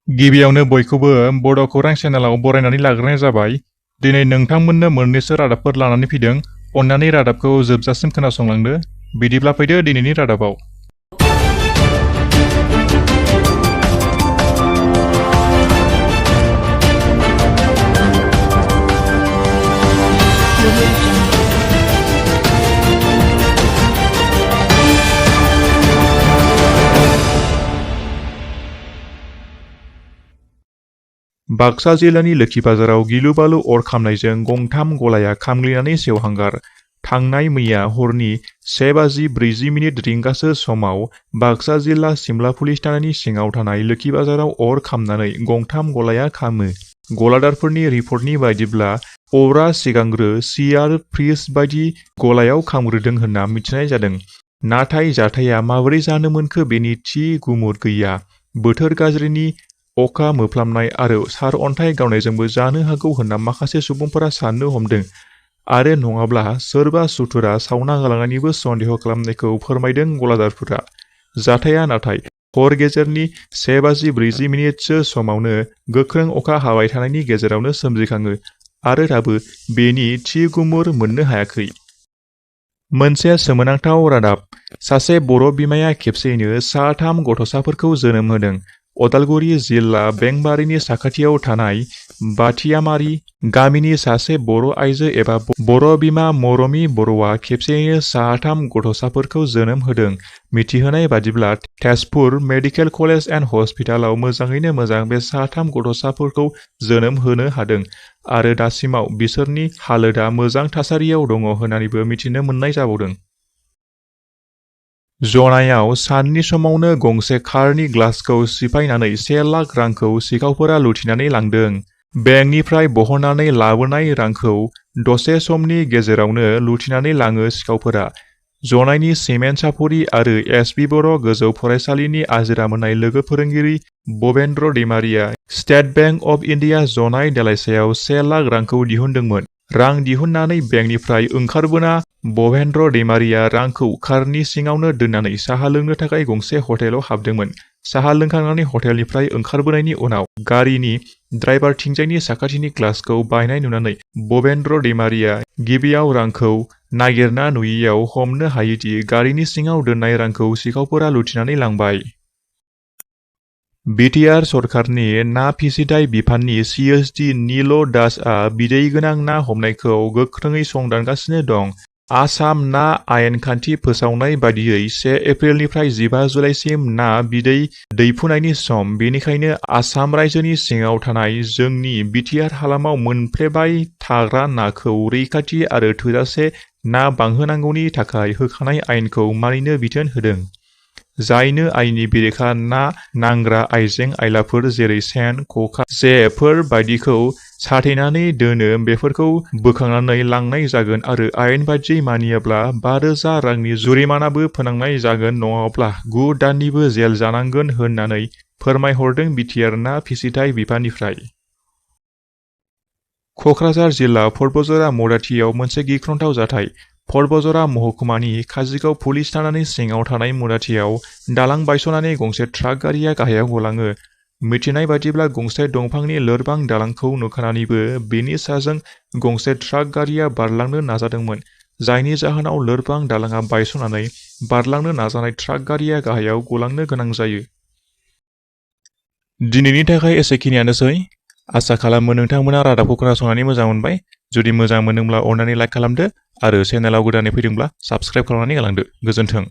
गिबियावनो बयखौबो बोडोखौरां चेनेलाव बरायनानै लाग्रोनाय जाबाय। दिनै नोंथांमोननो मोननैसो रादाबफोर लानानै फैदों। अन्नानै रादाबखौ जोबजासिम खोनासंलांदो। बिदिब्ला फैदो दिनैनि रादाबाव। बाक्सा जिल्लानि लोखि बाजाराव गिलु-बालु अर खामनायजों गंथाम गलाया खामग्लिनानै सेवहांगार। थांनाय मैया हरनि 1:40 रिंगासो समाव बाक्सा जिल्ला सिमला पुलिस थानानि सिङाव थानाय लोखि बाजाराव अर खामनानै गंथाम गलाया खामो। गलादारफोरनि रिपर्टनि बायदिब्ला अरा सिगांग्रो सियार, फ्रिज बायदि गलायाव खामग्रोदों होनना मिथिनाय जादों। नाथाय जाथाया माबोरै जानो मोनखो बेनि थि गुमुर गैया। बोथोर गाज्रिनि अखा मोफ्लामनाय आरो सारअन्थाइ गावनायजोंबो जानो हागौ होनना माखासे सुबुंफोरा साननो हमदों। आरो नङाब्ला सोरबा सुथुरा सावना गालांनायनिबो सन्देह खालामनायखौ फोरमायदों गलादारफोरा। जाथाया नाथाय हर गेजेरनि 1:40 समावनो गोख्रों अखा हाबाय थानायनि गेजेरावनो सोमजिखाङो आरो दाबो बेनि थि गुमुर मोननो हायाखै। मोनसे सोमोनांथाव रादाब। सासे बर' बिमाया खेबसेयैनो 3 गथ'साफोरखौ जोनोम होदों। अदालगुरि जिल्ला बेंबारिनि साखाथियाव थानाय बाथियामारि गामिनि सासे बर' आइजो एबा बर' बिमा मरमि बर'आ खेबसेयैनो 3 गथ'साफोरखौ जोनोम होदों। मिथिहोनाय बादिब्ला तेजपुर मेडिकेल कलेज एन्ड हस्पिटालाव मोजाङैनो मोजां बे 3 गथ'साफोरखौ जोनोम होनो हादों आरो दासिमाव बिसोरनि हालोदा मोजां थासारियाव दङ होननानैबो मिथिनो मोननाय जाबावदों। जनायाव साननि समावनो गंसे कारनि ग्लासखौ सिफायनानै 1 लाख रांखौ सिखावफोरा लुथिनानै लांदों। बेंकनिफ्राय बहननानै लाबोनाय रांखौ दसे समनि गेजेरावनो लुथिनानै लाङो सिखावफोरा। जनायनि सिमेन्ट सापरि आरो sbbodo गोजौ फरायसालिनि आजिरा मोननाय लोगो फोरोंगिरि Bhabendra Daimary State Bank of India जनाय दालाइसेयाव 1 लाख रांखौ दिहुनदोंमोन। रां दिहुननानै बेंकनिफ्राय ओंखारबोना भबेन्द्र दैमारिया रांखौ कारनि सिङावनो दोननानै साहा लोंनो थाखाय गंसे हटेलाव हाबदोंमोन। साहा लोंखांनानै हटेलनिफ्राय ओंखारबोनायनि उनाव गारिनि ड्राइभारथिंजायनि साखाथिनि ग्लासखौ बायनाय नुनानै भबेन्द्र दैमारिया गिबियाव रांखौ नागिरना नुयैयाव हमनो हायोदि गारिनि सिङाव दोननाय रांखौ सिखावफोरा लुथिनानै लांबाय। बिटिआर सरकारनि ना फिसिथाय बिफाननि CSD नील दासआ बिदै गोनां ना हमनायखौ गोख्रोङै संदानगासिनो दं। आसाम ना आयेन खान्थि फोसावनाय बादियै 1 एप्रिलनिफ्राय 15 जुलाइसिम ना बिदै दैफुनायनि सम। बेनिखायनो आसाम रायजोनि सिङाव थानाय जोंनि बिटिआर हालामाव मोनफ्लेबाय थाग्रा नाखौ रैखाथि आरो थोजासे ना बांहोनांगौनि थाखाय होखानाय आयेनखौ मानिनो बिथोन होदों। जायनो आयेननि बेरेखा ना नांग्रा आइजें आइलाफोर जेरै सेन, खखा, जेफोर बायदिखौ साथेनानै दोनो बेफोरखौ बोखांनानै लांनाय जागोन आरो आयेन बादियै मानियाब्ला 5,000 रांनि जुरिमानाबो फोनांनाय जागोन नङाब्ला 9 दाननिबो जेल जानांगोन होननानै फोरमायहरदों बिटिआर ना फिसिथाय बिफाननिफ्राय। क'क्राझार जिल्ला पर्बजरा मदाथियाव मोनसे गिख्रंथाव जाथाय। पर्बजरा महकुमानि काजिगाव पुलिस थानानि सिङाव थानाय मदाथियाव दालां बायस'नानै गंसे ट्राक गारिया गाहायाव गलाङो। मिथिनाय बादिब्ला गंसे दंफांनि लोरबां दालांखौ नुखानानैबो बेनि साजों गंसे ट्राक गारिया बारलांनो नाजादोंमोन। जायनि जाहोनाव लोरबां दालाङा बायस'नानै बारलांनो नाजानाय ट्राक गारिया गाहायाव गलांनो गोनां जायो। दिनैनि थाखाय एसेखिनियानोसै। आसा खालामो नोंथांमोना रादाबखौ खोनासंनानै मोजां मोनबाय। जुदि मोजां मोनदोंब्ला अन्नानै लाइक खालामदो आरो चेनेलाव गोदानै फैदोंब्ला साबस्क्राइब खालामनानै गालांदो। गोजोन्थों।